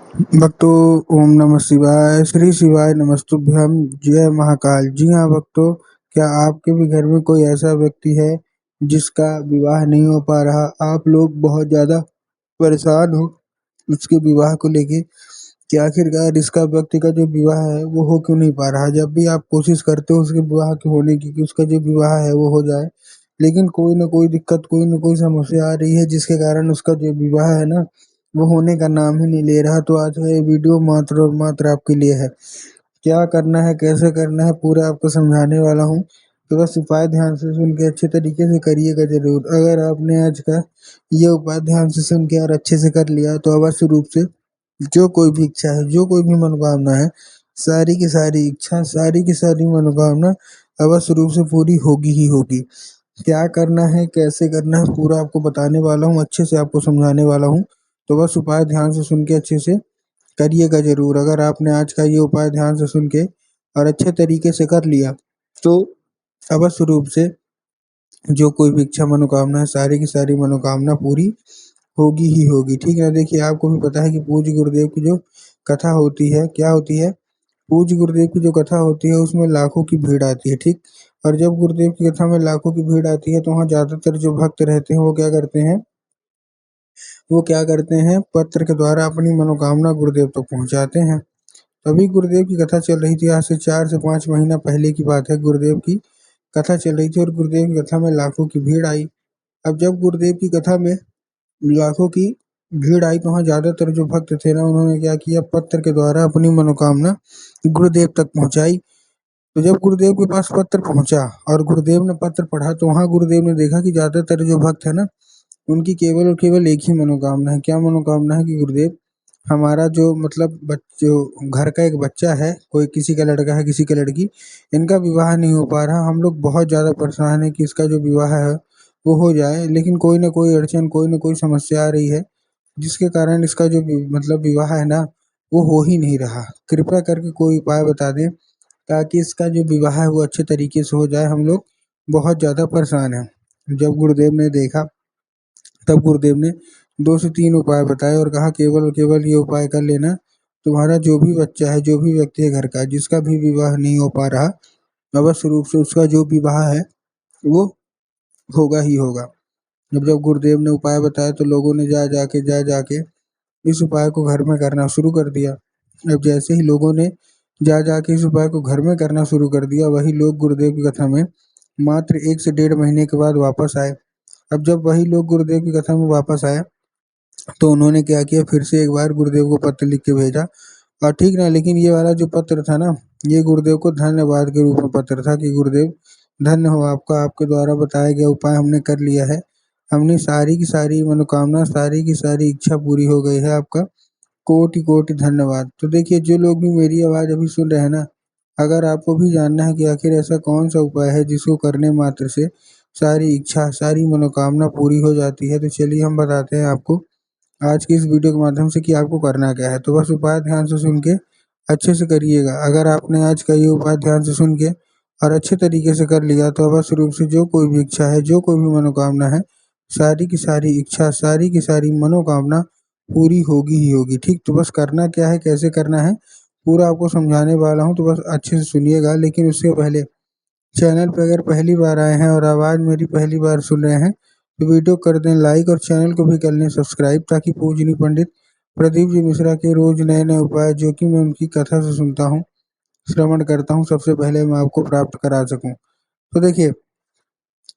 भक्तों, ओम नमः शिवाय, श्री शिवाय नमस्तुभ्यम, जय महाकाल। जी हाँ भक्तों, क्या आपके भी घर में कोई ऐसा व्यक्ति है जिसका विवाह नहीं हो पा रहा? आप लोग बहुत ज़्यादा परेशान हो उसके विवाह को लेके कि आखिरकार इसका व्यक्ति का जो विवाह है वो हो क्यों नहीं पा रहा। जब भी आप कोशिश करते हो उसके विवाह के होने की कि उसका जो विवाह है वो हो जाए, लेकिन कोई ना कोई दिक्कत, कोई ना कोई समस्या आ रही है जिसके कारण उसका जो विवाह है ना वो होने का नाम ही नहीं ले रहा। तो आज का ये वीडियो मात्र और मात्र आपके लिए है। क्या करना है, कैसे करना है, पूरा आपको समझाने वाला हूँ। तो बस उपाय ध्यान से सुन के अच्छे तरीके से करिएगा जरूर। अगर आपने आज का ये उपाय ध्यान से सुन के और अच्छे से कर लिया तो अवश्य रूप से जो कोई भी इच्छा है, जो कोई भी मनोकामना है, सारी की सारी इच्छा, सारी की सारी मनोकामना अवश्य रूप से पूरी होगी ही होगी। क्या करना है, कैसे करना है, पूरा आपको बताने वाला हूँ, अच्छे से आपको समझाने वाला हूँ। तो बस उपाय ध्यान से सुन के अच्छे से करिएगा ज़रूर। अगर आपने आज का ये उपाय ध्यान से सुन के और अच्छे तरीके से कर लिया तो अवश्य रूप से जो कोई भी इच्छा मनोकामना है, सारी की सारी मनोकामना पूरी होगी ही होगी। ठीक है, देखिए आपको भी पता है कि पूज्य गुरुदेव की जो कथा होती है, क्या होती है? पूज्य गुरुदेव की जो कथा होती है उसमें लाखों की भीड़ आती है, ठीक। और जब गुरुदेव की कथा में लाखों की भीड़ आती है तो वहाँ ज़्यादातर जो भक्त रहते हैं वो क्या करते हैं, पत्र के द्वारा अपनी मनोकामना गुरुदेव तक पहुँचाते हैं। तभी गुरुदेव की कथा चल रही थी, आज से 4 से 5 महीना पहले की बात है। गुरुदेव की कथा चल रही थी और गुरुदेव की कथा में लाखों की भीड़ आई। अब जब गुरुदेव की कथा में लाखों की भीड़ आई तो वहाँ ज़्यादातर जो भक्त थे ना उन्होंने क्या किया, पत्र के द्वारा अपनी मनोकामना गुरुदेव तक पहुँचाई। तो जब गुरुदेव के पास पत्र पहुँचा और गुरुदेव ने पत्र पढ़ा तो वहाँ गुरुदेव ने देखा कि ज़्यादातर जो भक्त है ना उनकी केवल और केवल एक ही मनोकामना है। क्या मनोकामना है? कि गुरुदेव, हमारा जो मतलब जो घर का एक बच्चा है, कोई किसी का लड़का है, किसी का लड़की, इनका विवाह नहीं हो पा रहा। हम लोग बहुत ज़्यादा परेशान हैं कि इसका जो विवाह है वो हो जाए, लेकिन कोई ना कोई अड़चन, कोई ना कोई समस्या आ रही है जिसके कारण इसका जो मतलब विवाह है ना वो हो ही नहीं रहा। कृपया करके कोई उपाय बता दें ताकि इसका जो विवाह है वो अच्छे तरीके से हो जाए। हम लोग बहुत ज़्यादा परेशान हैं। जब गुरुदेव ने देखा तब गुरुदेव ने 2 से 3 उपाय बताए और कहा केवल और केवल ये उपाय कर लेना, तुम्हारा जो भी बच्चा है, जो भी व्यक्ति है घर का, जिसका भी विवाह नहीं हो पा रहा, अवश्य रूप से उसका जो विवाह है वो होगा ही होगा। अब जब गुरुदेव ने उपाय बताया तो लोगों ने जा जाके इस उपाय को घर में करना शुरू कर दिया। अब जैसे ही लोगों ने जा जाके इस उपाय को घर में करना शुरू कर दिया, वही लोग गुरुदेव की कथा में मात्र 1 से डेढ़ महीने के बाद वापस आए। अब जब वही लोग गुरुदेव की कथा में वापस आए तो उन्होंने क्या किया, फिर से एक बार गुरुदेव को पत्र लिख के भेजा। और ठीक ना, लेकिन ये वाला जो पत्र था ना, ये गुरुदेव को धन्यवाद के रूप में पत्र था कि गुरुदेव धन्य हो आपका, आपके द्वारा बताया गया उपाय हमने कर लिया है। हमने सारी की सारी मनोकामना, सारी की सारी इच्छा पूरी हो गई है। आपका कोटि कोटि धन्यवाद। तो देखिए, जो लोग भी मेरी आवाज़ अभी सुन रहे हैं ना, अगर आपको भी जानना है कि आखिर ऐसा कौन सा उपाय है जिसको करने मात्र से सारी इच्छा, सारी मनोकामना पूरी हो जाती है, तो चलिए हम बताते हैं आपको आज की इस वीडियो के माध्यम से कि आपको करना क्या है। तो बस उपाय ध्यान से सुन के अच्छे से करिएगा। अगर आपने आज का ये उपाय ध्यान से सुन के और अच्छे तरीके से कर लिया तो अवश्य रूप से जो कोई भी इच्छा है, जो कोई भी मनोकामना है, सारी की सारी इच्छा, सारी की सारी मनोकामना पूरी होगी ही होगी। ठीक, तो बस करना क्या है, कैसे करना है, पूरा आपको समझाने वाला हूँ, तो बस अच्छे से सुनिएगा। लेकिन उससे पहले चैनल पे अगर पहली बार आए हैं और आवाज़ मेरी पहली बार सुन रहे हैं तो वीडियो कर दें लाइक और चैनल को भी कर लें सब्सक्राइब, ताकि पूजनीय पंडित प्रदीप जी मिश्रा के रोज़ नए नए उपाय जो कि मैं उनकी कथा से सुनता हूँ, श्रवण करता हूँ, सबसे पहले मैं आपको प्राप्त करा सकूँ। तो देखिए,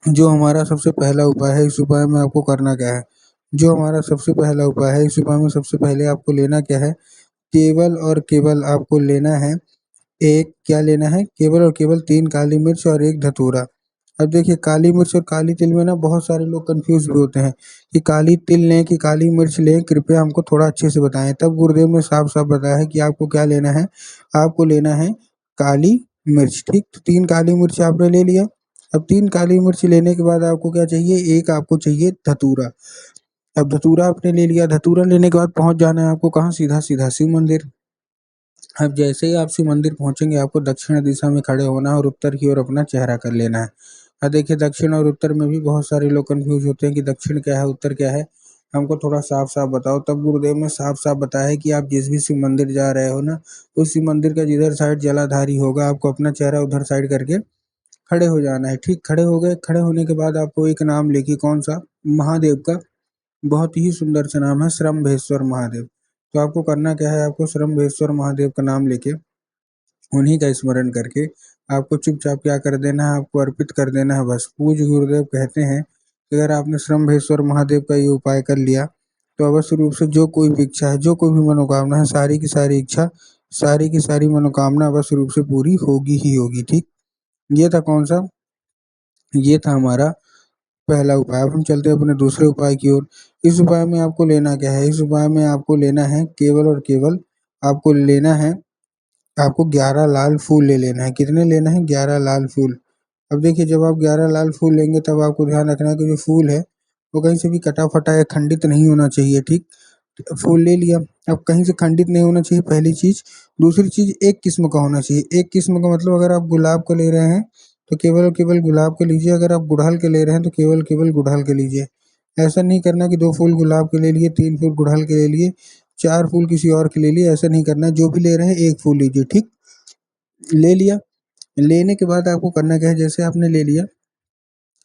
जो हमारा सबसे पहला उपाय है, इस उपाय में आपको करना क्या है? जो हमारा सबसे पहला उपाय है, इस उपाय में सबसे पहले आपको लेना क्या है, केवल और केवल आपको लेना है एक, क्या लेना है, केवल और केवल 3 काली मिर्च और 1 धतूरा। अब देखिए, काली मिर्च और काली तिल में ना बहुत सारे लोग कन्फ्यूज़ भी होते हैं कि काली तिल लें कि काली मिर्च लें, कृपया हमको थोड़ा अच्छे से बताएँ। तब गुरुदेव ने साफ-साफ बताया है कि आपको क्या लेना है, आपको लेना है काली मिर्च, ठीक? तो 3 काली मिर्च आपने ले लिया। अब 3 काली मिर्च लेने के बाद आपको क्या चाहिए, एक आपको चाहिए धतूरा। अब धतूरा आपने ले लिया, धतूरा लेने के बाद पहुँच जाना है आपको कहाँ, सीधा-सीधा शिव मंदिर। अब जैसे ही आप शिव मंदिर पहुँचेंगे आपको दक्षिण दिशा में खड़े होना है और उत्तर की ओर अपना चेहरा कर लेना है। देखिए, दक्षिण और उत्तर में भी बहुत सारे लोग कन्फ्यूज़ होते हैं कि दक्षिण क्या है, उत्तर क्या है। हमको थोड़ा साफ-साफ बताओ। तब गुरुदेव ने साफ-साफ बताया कि आप जिस भी शिव मंदिर जा रहे हो ना, उस शिव मंदिर का जिधर साइड जलाधारी होगा, आपको अपना चेहरा उधर साइड करके खड़े हो जाना है, ठीक? खड़े हो गए, खड़े होने के बाद आपको एक नाम लेके कौन-सा? महादेव का, बहुत ही सुंदर सा नाम है श्रम्भेश्वर महादेव। तो आपको करना क्या है, आपको श्रम्भेश्वर महादेव का नाम लेके उन्हीं का स्मरण करके आपको चुपचाप क्या कर देना है, आपको अर्पित कर देना है बस। पूज्य गुरुदेव कहते हैं कि अगर आपने श्रम्भेश्वर महादेव का ये उपाय कर लिया, तो अवश्य रूप से जो कोई भी इच्छा है, जो कोई भी मनोकामना है, सारी की सारी इच्छा, सारी की सारी मनोकामना अवश्य रूप से पूरी होगी ही होगी, ठीक? ये था कौन-सा? ये था हमारा पहला उपाय। अब हम चलते हैं अपने दूसरे उपाय की ओर। इस उपाय में आपको लेना क्या है? इस उपाय में आपको लेना है केवल और केवल आपको लेना है, आपको 11 लाल फूल ले लेना है। कितने लेना है? 11 लाल फूल। अब देखिए, जब आप 11 लाल फूल लेंगे तब आपको ध्यान रखना है कि जो फूल है वो कहीं से भी कटा-फटा या खंडित नहीं होना चाहिए, ठीक? फूल ले लिया, अब कहीं से खंडित नहीं होना चाहिए, पहली चीज़। दूसरी चीज़, एक किस्म का होना चाहिए। एक किस्म का मतलब अगर आप गुलाब का ले रहे हैं तो केवल और केवल गुलाब के लीजिए, अगर आप गुड़हल के ले रहे हैं तो केवल केवल गुड़हल के लीजिए। ऐसा नहीं करना कि 2 फूल गुलाब के ले लिए, 3 फूल गुड़हल के ले लिए, 4 फूल किसी और के ले लिए, ऐसा नहीं करना है। जो भी ले रहे हैं 1 फूल लीजिए, ठीक? ले लिया, लेने के बाद आपको करना क्या है, जैसे आपने ले लिया,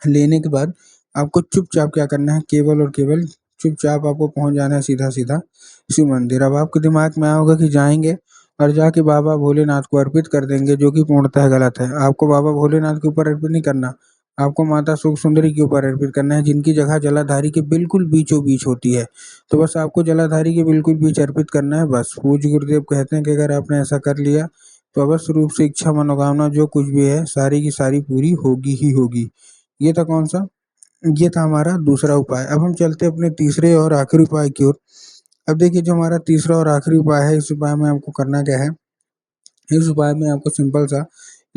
लेने के बाद आपको चुपचाप क्या करना है, केवल और केवल चुपचाप आपको पहुँच जाना है सीधा-सीधा शिव मंदिर। अब आपके दिमाग में आया होगा कि जाएँगे और जाके बाबा भोलेनाथ को अर्पित कर देंगे, जो कि पूर्णतः गलत है। आपको बाबा भोलेनाथ के ऊपर अर्पित नहीं करना, आपको माता सुख सुंदरी के ऊपर अर्पित करना है, जिनकी जगह जलाधारी के बिल्कुल बीचों-बीच होती है। तो बस आपको जलाधारी के बिल्कुल बीच अर्पित करना है बस। पूज्य गुरुदेव कहते हैं कि अगर आपने ऐसा कर लिया, तो अवश्य रूप से इच्छा मनोकामना जो कुछ भी है, सारी की सारी पूरी होगी ही होगी। ये था कौन-सा? ये था हमारा दूसरा उपाय। अब हम चलते हैं अपने तीसरे और आखिरी उपाय की ओर। अब देखिए, जो हमारा तीसरा और आखिरी उपाय है, इस उपाय में आपको करना क्या है, इस उपाय में आपको सिंपल सा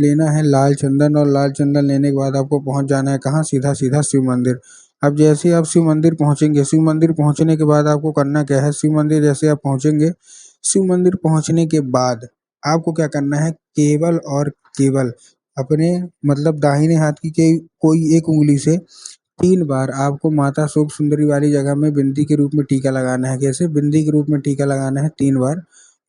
लेना है लाल चंदन, और लाल चंदन लेने के बाद आपको पहुँच जाना है कहाँ? सीधा-सीधा शिव मंदिर। अब जैसे ही आप शिव मंदिर पहुँचेंगे, शिव मंदिर पहुँचने के बाद आपको करना क्या है, शिव मंदिर जैसे आप पहुँचेंगे, शिव मंदिर पहुँचने के बाद आपको क्या करना है, केवल और केवल अपने मतलब दाहिने हाथ की कोई एक उँगली से 3 बार आपको माता शोक सुंदरी वाली जगह में बिंदी के रूप में टीका लगाना है। कैसे? बिंदी के रूप में टीका लगाना है 3 बार,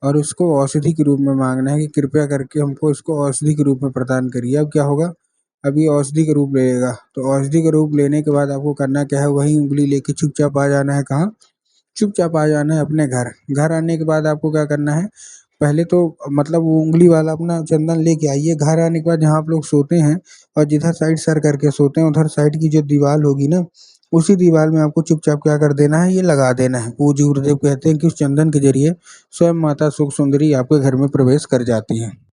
और उसको औषधि के रूप में माँगना है कि कृपया करके हमको इसको औषधि के रूप में प्रदान करिए। अब क्या होगा? अब ये औषधि का रूप ले लेगा। तो औषधि का रूप लेने के बाद आपको करना क्या है, वही उँगली लेके चुपचाप आ जाना है कहाँ? चुपचाप आ जाना है अपने घर। घर आने के बाद आपको क्या करना है, पहले तो मतलब वो उँगली वाला अपना चंदन लेके आइए। घर आने के बाद जहाँ आप लोग सोते हैं और जिधर साइड सर करके सोते हैं, उधर साइड की जो दीवार होगी ना, उसी दीवार में आपको चुपचाप क्या कर देना है, ये लगा देना है। पूज्य गुरुदेव कहते हैं कि उस चंदन के ज़रिए स्वयं माता सुख सुंदरी आपके घर में प्रवेश कर जाती हैं।